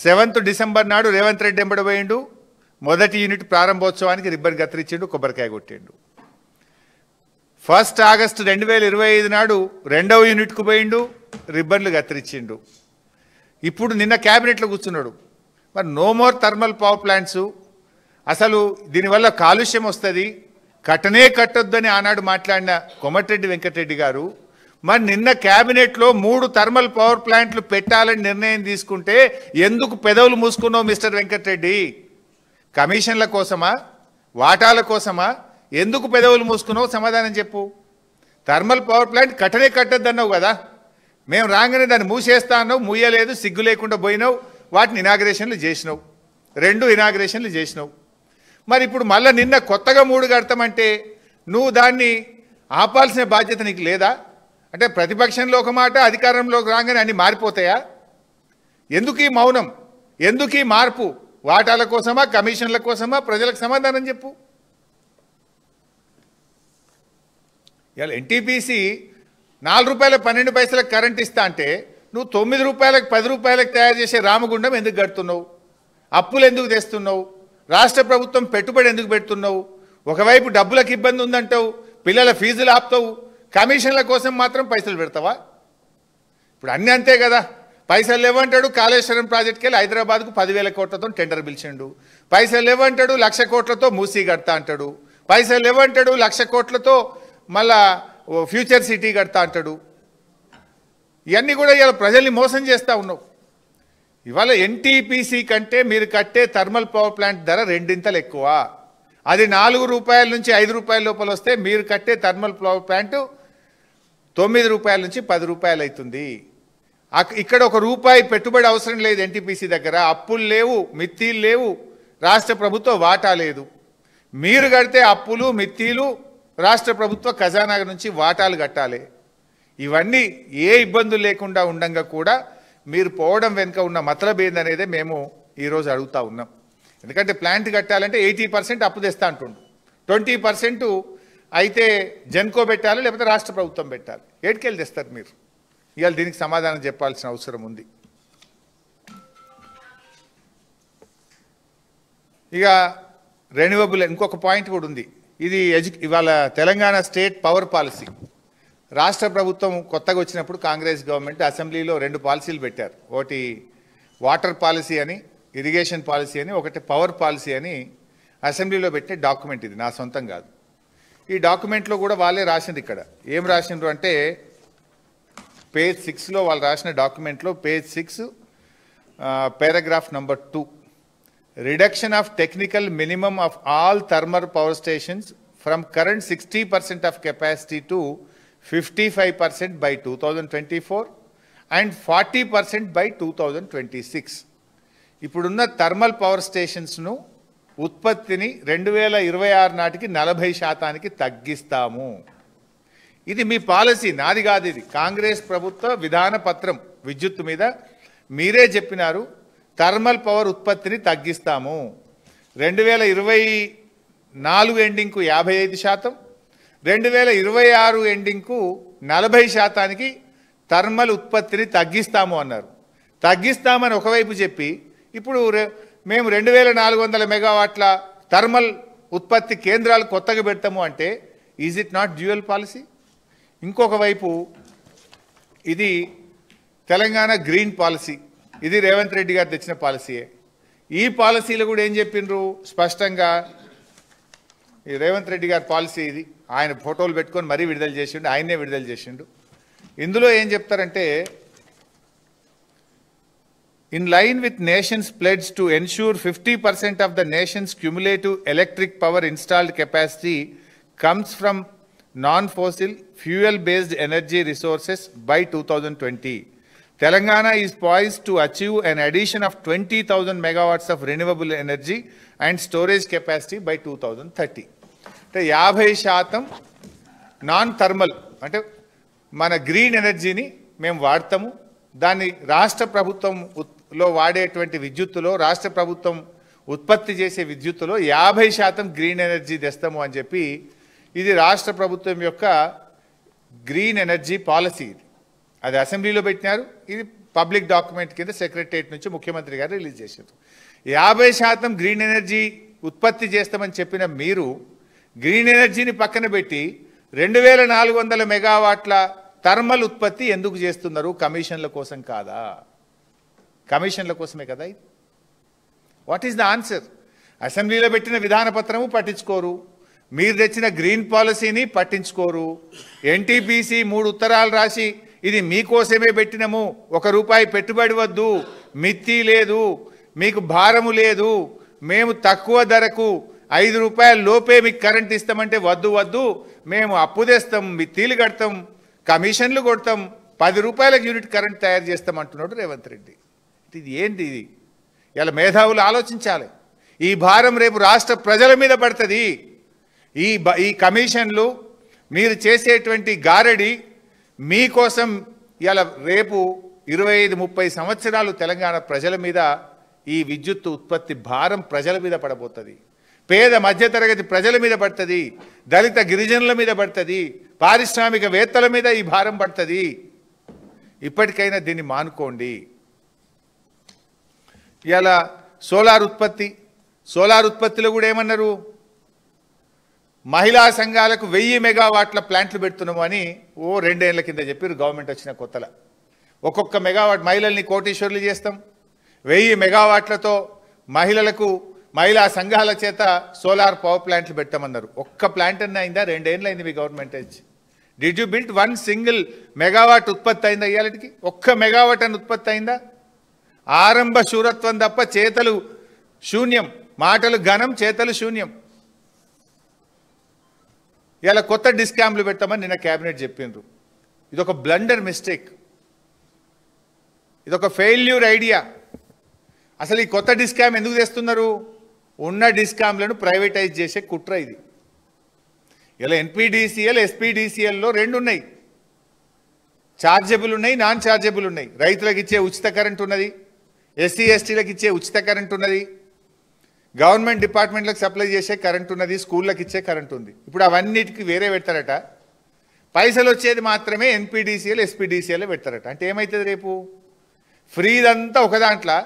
7th డిసెంబర్ నాడు రేవంత్ రెడ్డి ఎంబడబోయిండు. మొదటి యూనిట్ ప్రారంభోత్సవానికి రిబ్బన్ కత్తిరించిండు, కొబ్బరికాయ కొట్టిండు. 1 ఆగస్టు 2025 నాడు 2వ యూనిట్కు పోయిండు, రిబ్బన్లు కత్తిరించిండు. ఇప్పుడు నిన్న క్యాబినెట్లో కూర్చున్నాడు. మరి no more thermal power plants, అసలు దీనివల్ల కాలుష్యం వస్తుంది, కట్టనే కట్టొద్దని ఆనాడు మాట్లాడిన కోమటిరెడ్డి వెంకటరెడ్డి గారు మరి నిన్న క్యాబినెట్లో 3 థర్మల్ పవర్ ప్లాంట్లు పెట్టాలని నిర్ణయం తీసుకుంటే ఎందుకు పెదవులు మూసుకున్నావు మిస్టర్ వెంకటరెడ్డి? కమిషన్ల కోసమా, వాటాల కోసమా? ఎందుకు పెదవులు మూసుకున్నావు? సమాధానం చెప్పు. థర్మల్ పవర్ ప్లాంట్ కట్టనే కట్టొద్దన్నావు కదా, మేము రాగానే దాన్ని మూసేస్తా అన్నావు, మూయలేదు, సిగ్గు లేకుండా పోయినావు, వాటిని ఇనాగ్రేషన్లు చేసినావు, 2 ఇనాగ్రేషన్లు చేసినావు. మరి ఇప్పుడు మళ్ళీ నిన్న కొత్తగా 3 కడతామంటే నువ్వు దాన్ని ఆపాల్సిన బాధ్యత నీకు లేదా? అంటే ప్రతిపక్షంలో ఒక మాట, అధికారంలోకి రాగానే అన్ని మారిపోతాయా? ఎందుకు ఈ మౌనం? ఎందుకు ఈ మార్పు? వాటాల కోసమా, కమిషన్ల కోసమా? ప్రజలకు సమాధానం చెప్పు. ఇవాళ ఎన్టీపీసీ 4 రూపాయల 12 పైసలకు కరెంట్ ఇస్తా అంటే నువ్వు 9 రూపాయలకు 10 రూపాయలకు తయారు చేసే రామగుండం ఎందుకు కడుతున్నావు? అప్పులు ఎందుకు తెస్తున్నావు? రాష్ట్ర ప్రభుత్వం పెట్టుబడి ఎందుకు పెడుతున్నావు? ఒకవైపు డబ్బులకు ఇబ్బంది ఉందంటావు, పిల్లల ఫీజులు ఆపుతావు, కమిషన్ల కోసం మాత్రం పైసలు పెడతావా? ఇప్పుడు అన్నీ అంతే కదా. పైసలు లేవంటాడు, కాళేశ్వరం ప్రాజెక్టుకి వెళ్ళి హైదరాబాద్కు 10,000 కోట్లతో టెండర్ పిలిచిండు. పైసలు లేవంటాడు, 1,00,000 కోట్లతో మూసీ కడతా అంటాడు. పైసలు లేవంటాడు, 1,00,000 కోట్లతో మళ్ళా ఫ్యూచర్ సిటీ కడతా అంటాడు. ఇవన్నీ కూడా ఇవాళ ప్రజల్ని మోసం చేస్తూ ఉన్నావు. ఇవాళ ఎన్టీపీసీ కంటే మీరు కట్టే థర్మల్ పవర్ ప్లాంట్ ధర 2 ఇంతలు ఎక్కువ. అది 4 రూపాయల నుంచి 5 రూపాయల లోపల వస్తే మీరు కట్టే థర్మల్ పవర్ ప్లాంట్ 9 రూపాయల నుంచి 10 రూపాయలు అవుతుంది. ఇక్కడ 1 రూపాయి పెట్టుబడి అవసరం లేదు ఎన్టీపీసీ దగ్గర. అప్పులు లేవు, మిత్తీలు లేవు, రాష్ట్ర ప్రభుత్వ వాటా లేదు. మీరు కడితే అప్పులు, మిత్తీలు రాష్ట్ర ప్రభుత్వ ఖజానా నుంచి వాటాలు కట్టాలి. ఇవన్నీ ఏ ఇబ్బందులు లేకుండా ఉండంగా కూడా మీరు పోవడం వెనుక ఉన్న మతలబ్ ఏందనేదే మేము ఈరోజు అడుగుతా ఉన్నాం. ఎందుకంటే ప్లాంట్ కట్టాలంటే 80% అప్పు తెస్తా అంటుండు, 20% అయితే జెన్కో పెట్టాలి, లేకపోతే రాష్ట్ర ప్రభుత్వం పెట్టాలి. ఏటికెళ్ళి తెస్తారు మీరు? ఇవాళ దీనికి సమాధానం చెప్పాల్సిన అవసరం ఉంది. ఇక రెన్యూవబుల్ ఇంకొక పాయింట్ కూడా ఉంది. ఇది ఇవాళ తెలంగాణ స్టేట్ పవర్ పాలసీ. రాష్ట్ర ప్రభుత్వం కొత్తగా వచ్చినప్పుడు కాంగ్రెస్ గవర్నమెంట్ అసెంబ్లీలో 2 పాలసీలు పెట్టారు. ఒకటి వాటర్ పాలసీ అని, ఇరిగేషన్ పాలసీ అని, ఒకటి పవర్ పాలసీ అని అసెంబ్లీలో పెట్టే డాక్యుమెంట్. ఇది నా సొంతం కాదు. ఈ డాక్యుమెంట్లో కూడా వాళ్ళే రాసింది. ఇక్కడ ఏం రాసిండ్రు అంటే పేజ్ 6లో వాళ్ళు రాసిన డాక్యుమెంట్లో page 6 paragraph number 2, reduction of technical minimum of all thermal power stations from current 60% of capacity to 55% by 2024 and 40% by 2026. ఇప్పుడున్న థర్మల్ పవర్ స్టేషన్స్ను ఉత్పత్తిని 2026 నాటికి 40% తగ్గిస్తాము. ఇది మీ పాలసీ, నాది కాదు. ఇది కాంగ్రెస్ ప్రభుత్వ విధాన పత్రం. విద్యుత్ మీద మీరే చెప్పినారు థర్మల్ పవర్ ఉత్పత్తిని తగ్గిస్తాము. 2024 ఎండింగ్కు 55%, 2026 ఎండింగ్కు 40% థర్మల్ ఉత్పత్తిని తగ్గిస్తాము అన్నారు. తగ్గిస్తామని ఒకవైపు చెప్పి ఇప్పుడు మేము 2400 మెగావాట్ల థర్మల్ ఉత్పత్తి కేంద్రాలు కొత్తగా పెడతాము అంటే is it not dual policy? ఇంకొక వైపు ఇది తెలంగాణ గ్రీన్ పాలసీ. ఇది రేవంత్ రెడ్డి గారు తెచ్చిన పాలసీయే. ఈ పాలసీలో కూడా ఏం చెప్పిండ్రు స్పష్టంగా? ఈ రేవంత్ రెడ్డి గారి పాలసీ ఇది. ఆయన ఫోటోలు పెట్టుకొని మరీ విడుదల చేసిండు, ఆయన్నే విడుదల చేసిండు. ఇందులో ఏం చెప్తారంటే, in line with nation's pledge to ensure 50% of the nation's cumulative electric power installed capacity comes from non-fossil fuel-based energy resources by 2020. Telangana is poised to achieve an addition of 20,000 megawatts of renewable energy and storage capacity by 2030. అంటే 50% non thermal అంటే మన green ఎనర్జీని మేము వాడతాము. దాన్ని రాష్ట్ర ప్రభుత్వంలో వాడేటువంటి విద్యుత్తులో, రాష్ట్ర ప్రభుత్వం ఉత్పత్తి చేసే విద్యుత్తులో 50% గ్రీన్ ఎనర్జీ తెస్తాము అని చెప్పి ఇది రాష్ట్ర ప్రభుత్వం యొక్క గ్రీన్ ఎనర్జీ పాలసీ. ఇది అది అసెంబ్లీలో పెట్టినారు. ఇది పబ్లిక్ డాక్యుమెంట్ కింద సెక్రటరియట్ నుంచి ముఖ్యమంత్రి గారు రిలీజ్ చేశారు. 50% గ్రీన్ ఎనర్జీ ఉత్పత్తి చేస్తామని చెప్పిన మీరు గ్రీన్ ఎనర్జీని పక్కన పెట్టి 2400 మెగావాట్ల థర్మల్ ఉత్పత్తి ఎందుకు చేస్తున్నారు? కమిషన్ల కోసం కాదా? కమిషన్ల కోసమే కదా ఇది. What is the answer? అసెంబ్లీలో పెట్టిన విధాన పత్రము పట్టించుకోరు, మీరు తెచ్చిన గ్రీన్ పాలసీని పట్టించుకోరు. ఎన్టీపీసీ 3 ఉత్తరాలు రాసి ఇది మీకోసమే పెట్టినము, ₹1 పెట్టుబడి వద్దు, మిత్తి లేదు, మీకు భారము లేదు, మేము తక్కువ ధరకు ₹5 లోపే మీకు కరెంట్ ఇస్తామంటే వద్దు వద్దు, మేము అప్పు తెస్తాం, మిత్తిలు కడతాం, కమిషన్లు కొడతాం, ₹10 యూనిట్ కరెంట్ తయారు చేస్తామంటున్నాడు రేవంత్ రెడ్డి. ఇది ఏంటి? ఇది ఇలా మేధావులు ఆలోచించాలి. ఈ భారం రేపు రాష్ట్ర ప్రజల మీద పడుతుంది. ఈ కమిషన్లు మీరు చేసేటువంటి గారడి మీకోసం ఇలా రేపు 25-30 సంవత్సరాలు తెలంగాణ ప్రజల మీద ఈ విద్యుత్ ఉత్పత్తి భారం ప్రజల మీద పడబోతుంది. పేద మధ్యతరగతి ప్రజల మీద పడుతుంది, దళిత గిరిజనుల మీద పడుతుంది, పారిశ్రామికవేత్తల మీద ఈ భారం పడుతుంది. ఇప్పటికైనా దీన్ని మానుకోండి. ఇలా సోలార్ ఉత్పత్తిలో కూడా ఏమన్నారు? మహిళా సంఘాలకు 1000 మెగావాట్ల ప్లాంట్లు పెడుతున్నాము అని 2 ఏళ్ల కింద చెప్పారు గవర్నమెంట్ వచ్చిన కొత్తల. ఒక్కొక్క మెగావాట్ మహిళల్ని కోటీశ్వర్లు చేస్తాం, 1000 మెగావాట్లతో మహిళా సంఘాల చేత సోలార్ పవర్ ప్లాంట్లు పెట్టమన్నారు. ఒక్క ప్లాంట్ అన్న అయిందా? 2 ఏళ్ళు అయింది మీ గవర్నమెంట్ వచ్చి. Did you build 1 single megawatt ఉత్పత్తి అయిందా? ఇవాళకి 1 మెగావాట్ అని ఉత్పత్తి అయిందా? ఆరంభ శూరత్వం తప్ప చేతలు శూన్యం, మాటలు ఘనం, చేతలు శూన్యం. ఇలా కొత్త డిస్కామ్లు పెట్టమని నిన్న క్యాబినెట్ చెప్పిండ్రు. ఇదొక బ్లండర్ మిస్టేక్, ఇదొక ఫెయిల్యూర్ ఐడియా. అసలు ఈ కొత్త డిస్కామ్ ఎందుకు తెస్తున్నారు? ఉన్న డిస్కామ్లను ప్రైవేటైజ్ చేసే కుట్ర ఇది. ఇలా ఎన్పీడీసీఎల్, ఎస్పీడీసీఎల్లో 2 ఉన్నాయి. ఛార్జబుల్ ఉన్నాయి, నాన్ ఛార్జబుల్ ఉన్నాయి. రైతులకు ఇచ్చే ఉచిత కరెంట్ ఉన్నది, ఎస్సీ ఎస్టీలకు ఇచ్చే ఉచిత కరెంట్ ఉన్నది, గవర్నమెంట్ డిపార్ట్మెంట్లకు సప్లై చేసే కరెంట్ ఉన్నది, స్కూళ్ళకి ఇచ్చే కరెంట్ ఉంది. ఇప్పుడు అవన్నిటికి వేరే పెడతారట, పైసలు వచ్చేది మాత్రమే ఎన్పీడీసీఎల్ ఎస్పీడీసీఎల్ పెడతారట. అంటే ఏమవుతుంది రేపు? ఫ్రీదంతా ఒక దాంట్లో,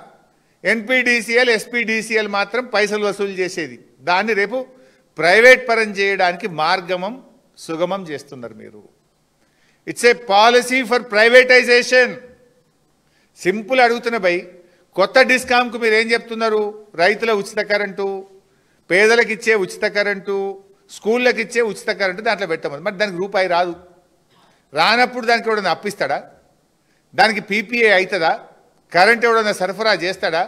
ఎన్పీడీసీఎల్ ఎస్పీడీసీఎల్ మాత్రం పైసలు వసూలు చేసేది. దాన్ని రేపు ప్రైవేట్ పరం చేయడానికి మార్గమం సుగమం చేస్తున్నారు మీరు. It's a policy for privatisation. Simple అడుగుతున్న భయ్, కొత్త డిస్కామ్కు మీరు ఏం చెప్తున్నారు? రైతుల ఉచిత కరెంటు, పేదలకు ఇచ్చే ఉచిత కరెంటు, స్కూళ్ళకి ఇచ్చే ఉచిత కరెంటు దాంట్లో పెట్టమని. మరి దానికి రూపాయి రాదు. రానప్పుడు దానికి ఎవడన్నా అప్పిస్తాడా? దానికి పీపీఏ అవుతుందా? కరెంట్ ఎవడన్నా సరఫరా చేస్తాడా?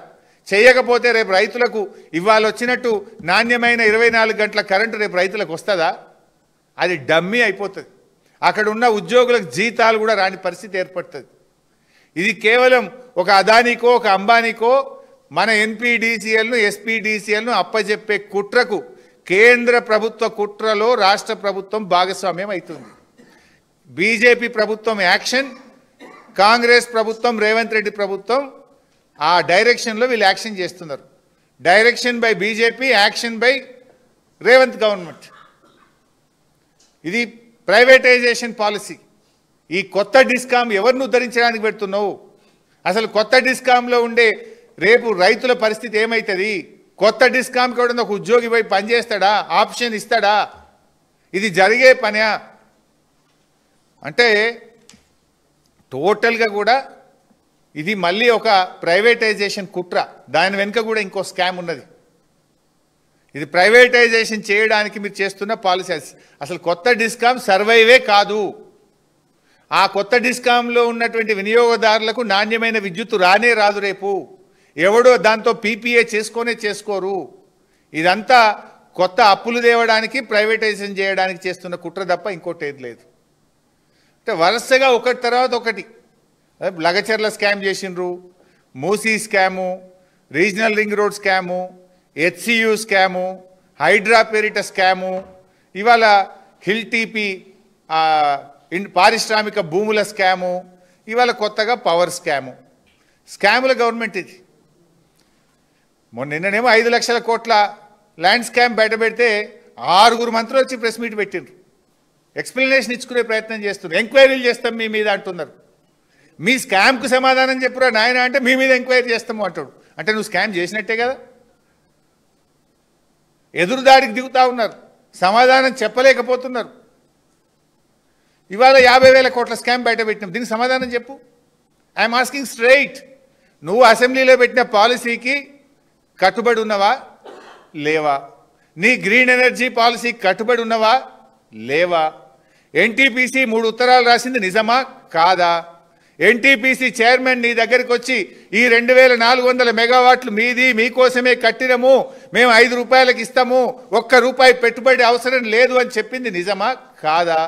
చేయకపోతే రేపు రైతులకు ఇవాళ వచ్చినట్టు నాణ్యమైన 24 గంటల కరెంటు రేపు రైతులకు వస్తుందా? అది డమ్మీ అయిపోతుంది. అక్కడ ఉన్న ఉద్యోగులకు జీతాలు కూడా రాని పరిస్థితి ఏర్పడుతుంది. ఇది కేవలం ఒక అదానికో ఒక అంబానీకో మన ఎన్పీడీసీఎల్ను ఎస్పీడీసీఎల్ను అప్పజెప్పే కుట్రకు, కేంద్ర ప్రభుత్వ కుట్రలో రాష్ట్ర ప్రభుత్వం భాగస్వామ్యం అవుతుంది. బీజేపీ ప్రభుత్వం యాక్షన్, కాంగ్రెస్ ప్రభుత్వం, రేవంత్ రెడ్డి ప్రభుత్వం ఆ డైరెక్షన్లో వీళ్ళు యాక్షన్ చేస్తున్నారు. Direction by BJP, action by Revanth government. ఇది ప్రైవేటైజేషన్ పాలసీ. ఈ కొత్త డిస్కామ్ ఎవరిని ఉద్ధరించడానికి పెడుతున్నావు? అసలు కొత్త డిస్కామ్లో ఉండే రేపు రైతుల పరిస్థితి ఏమవుతుంది? కొత్త డిస్కామ్ కూడా ఒక ఉద్యోగి పోయి పనిచేస్తాడా? ఆప్షన్ ఇస్తాడా? ఇది జరిగే పనా? అంటే టోటల్గా కూడా ఇది మళ్ళీ ఒక ప్రైవేటైజేషన్ కుట్ర. దాని వెనుక కూడా ఇంకో స్కామ్ ఉన్నది. ఇది ప్రైవేటైజేషన్ చేయడానికి మీరు చేస్తున్న పాలసీ. అసలు కొత్త డిస్కామ్ సర్వైవే కాదు. ఆ కొత్త డిస్కామ్లో ఉన్నటువంటి వినియోగదారులకు నాణ్యమైన విద్యుత్ రానే రాదు. రేపు ఎవడో దాంతో పీపీఏ చేసుకోరు. ఇదంతా కొత్త అప్పులు తేవడానికి, ప్రైవేటైజేషన్ చేయడానికి చేస్తున్న కుట్ర తప్ప ఇంకోటి ఏది లేదు. అంటే వరుసగా ఒకటి తర్వాత ఒకటి లగచర్ల స్కామ్ చేసిండ్రు, Musi scam, regional ring road scam, HCU scam, Hydraa పేరిట స్కాము, ఇవాళ హిల్ టీపీ పారిశ్రామిక భూముల స్కాము, ఇవాళ కొత్తగా పవర్ స్కాము. స్కాముల గవర్నమెంట్ ఇది. నిన్ననేమో 5 లక్షల కోట్ల ల్యాండ్ స్కామ్ బయట పెడితే 6 మంత్రులు వచ్చి ప్రెస్ మీట్ పెట్టిండ్రు. ఎక్స్ప్లెనేషన్ ఇచ్చుకునే ప్రయత్నం చేస్తున్నారు. ఎంక్వైరీలు చేస్తాం మీ మీద అంటున్నారు. మీ స్కామ్కు సమాధానం చెప్పురా నాయన అంటే మీ మీద ఎంక్వైరీ చేస్తాము అంటాడు. అంటే నువ్వు స్కామ్ చేసినట్టే కదా. ఎదురుదాడికి దిగుతా ఉన్నారు, సమాధానం చెప్పలేకపోతున్నారు. ఇవాళ 50,000 కోట్ల స్కామ్ బయట పెట్టినాం. దీనికి సమాధానం చెప్పు. I'm asking straight. నువ్వు అసెంబ్లీలో పెట్టిన పాలసీకి కట్టుబడి ఉన్నవా లేవా? నీ గ్రీన్ ఎనర్జీ పాలసీకి కట్టుబడి ఉన్నవా లేవా? ఎన్టీపీసీ 3 ఉత్తరాలు రాసింది నిజమా కాదా? ఎన్టీపీసీ చైర్మన్ నీ దగ్గరికి వచ్చి ఈ 2400 మెగావాట్లు మీది, మీకోసమే కట్టినము, మేము 5 రూపాయలకు ఇస్తాము, ₹1 పెట్టుబడి అవసరం లేదు అని చెప్పింది నిజమా కాదా?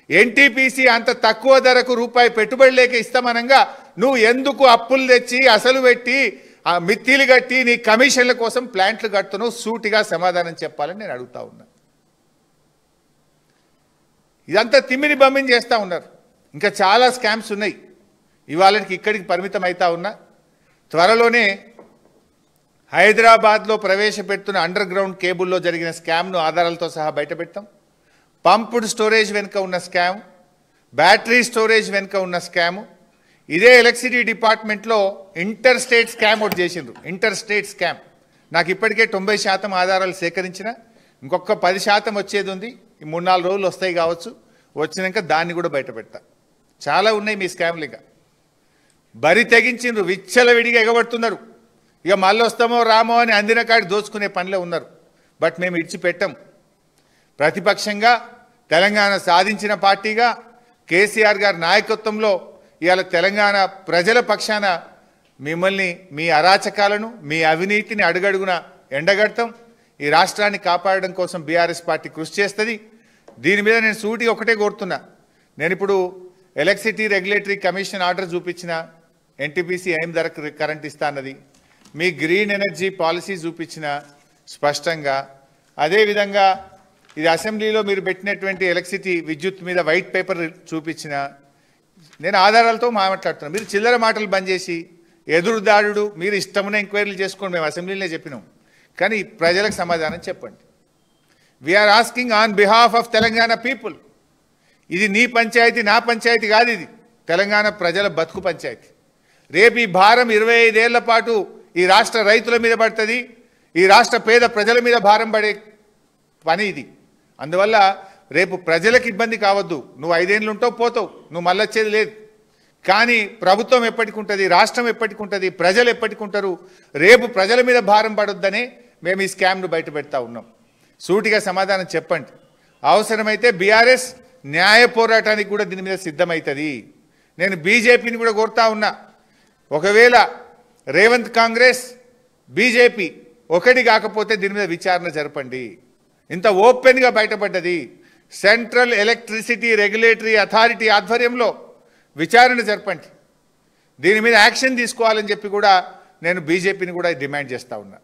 ఎన్టీపీసీ అంత తక్కువ ధరకు ₹1 పెట్టుబడి లేక ఇస్తామనంగా నువ్వు ఎందుకు అప్పులు తెచ్చి అసలు పెట్టి ఆ మిత్తిలు కట్టి నీ కమిషన్ల కోసం ప్లాంట్లు కడుతున్నావు? సూటిగా సమాధానం చెప్పాలని నేను అడుగుతా ఉన్నా. ఇదంతా తిమ్మిని బమ్మిని చేస్తూ ఉన్నారు. ఇంకా చాలా స్కామ్స్ ఉన్నాయి. ఇవాళకి ఇక్కడికి పరిమితం అవుతా ఉన్నా. త్వరలోనే హైదరాబాద్లో ప్రవేశపెడుతున్న అండర్ గ్రౌండ్ కేబుల్లో జరిగిన స్కామ్ను ఆధారాలతో సహా బయటపెడతాం. పంప్డ్ స్టోరేజ్ వెనుక ఉన్న స్కామ్, బ్యాటరీ స్టోరేజ్ వెనుక ఉన్న స్కాము, ఇదే ఎలక్ట్రిసిటీ డిపార్ట్మెంట్లో ఇంటర్ స్టేట్ స్కామ్ ఒకటి చేసిండ్రు. ఇంటర్ స్టేట్ స్కామ్ నాకు ఇప్పటికే 90% ఆధారాలు సేకరించిన, ఇంకొక 10% వచ్చేది ఉంది. ఈ 3-4 రోజులు వస్తాయి కావచ్చు. వచ్చినాక దాన్ని కూడా బయట పెడతా. చాలా ఉన్నాయి మీ స్కామ్లు. ఇక బరి తెగించిండ్రు, విచ్చలవిడిగా ఎగబడుతున్నారు. ఇక మళ్ళీ వస్తామో రామో అని అందిన కాడి దోచుకునే పనిలో ఉన్నారు. బట్ మేము ఇడిచిపెట్టాం. ప్రతిపక్షంగా తెలంగాణ సాధించిన పార్టీగా కేసీఆర్ గారి నాయకత్వంలో ఇవాళ తెలంగాణ ప్రజల పక్షాన మిమ్మల్ని, మీ అరాచకాలను, మీ అవినీతిని అడుగడుగున ఎండగడతాం. ఈ రాష్ట్రాన్ని కాపాడడం కోసం బీఆర్ఎస్ పార్టీ కృషి చేస్తుంది. దీని మీద నేను సూటిగా ఒకటే కోరుతున్నా. నేను ఇప్పుడు ఎలక్ట్రిసిటీ రెగ్యులేటరీ కమిషన్ ఆర్డర్ చూపించిన, ఎన్టీపీసీ ఏం ధర కరెంట్ ఇస్తా అన్నది, మీ గ్రీన్ ఎనర్జీ పాలసీ చూపించిన స్పష్టంగా. అదేవిధంగా ఇది అసెంబ్లీలో మీరు పెట్టినటువంటి ఎలక్ట్రిసిటీ విద్యుత్ మీద వైట్ పేపర్ చూపించిన, నేను ఆధారాలతో మాట్లాడుతున్నాను. మీరు చిల్లర మాటలు బంద్ చేసి ఎదురుదాడు మీరు ఇష్టమున్న ఎంక్వైరీలు చేసుకోండి. మేము అసెంబ్లీలో చెప్పినాం. కానీ ప్రజలకు సమాధానం చెప్పండి. We are asking on behalf of Telangana people. ఇది నీ పంచాయతీ నా పంచాయతీ కాదు, ఇది తెలంగాణ ప్రజల బతుకు పంచాయతీ. రేపు ఈ భారం 25 ఏళ్ల పాటు ఈ రాష్ట్ర రైతుల మీద పడుతుంది, ఈ రాష్ట్ర పేద ప్రజల మీద భారం పడే పని ఇది. అందువల్ల రేపు ప్రజలకు ఇబ్బంది కావద్దు. నువ్వు 5 ఏళ్ళు ఉంటావు పోతావు, నువ్వు మళ్ళీ వచ్చేది లేదు. కానీ ప్రభుత్వం ఎప్పటికి ఉంటుంది, రాష్ట్రం ఎప్పటికి ఉంటుంది, ప్రజలు ఎప్పటికి ఉంటారు. రేపు ప్రజల మీద భారం పడొద్దనే మేము ఈ స్కామ్ను బయట పెడతా ఉన్నాం. సూటిగా సమాధానం చెప్పండి. అవసరమైతే బీఆర్ఎస్ న్యాయ పోరాటానికి కూడా దీని మీద సిద్ధమవుతుంది. నేను బీజేపీని కూడా కోరుతా ఉన్నా, ఒకవేళ రేవంత్ కాంగ్రెస్ బీజేపీ ఒకటి కాకపోతే దీని మీద విచారణ జరపండి. ఇంత ఓపెన్గా బయటపడ్డది. సెంట్రల్ ఎలక్ట్రిసిటీ రెగ్యులేటరీ అథారిటీ ఆధ్వర్యంలో విచారణ జరపండి. దీని మీద యాక్షన్ తీసుకోవాలని చెప్పి కూడా నేను బీజేపీని కూడా డిమాండ్ చేస్తూ ఉన్నా.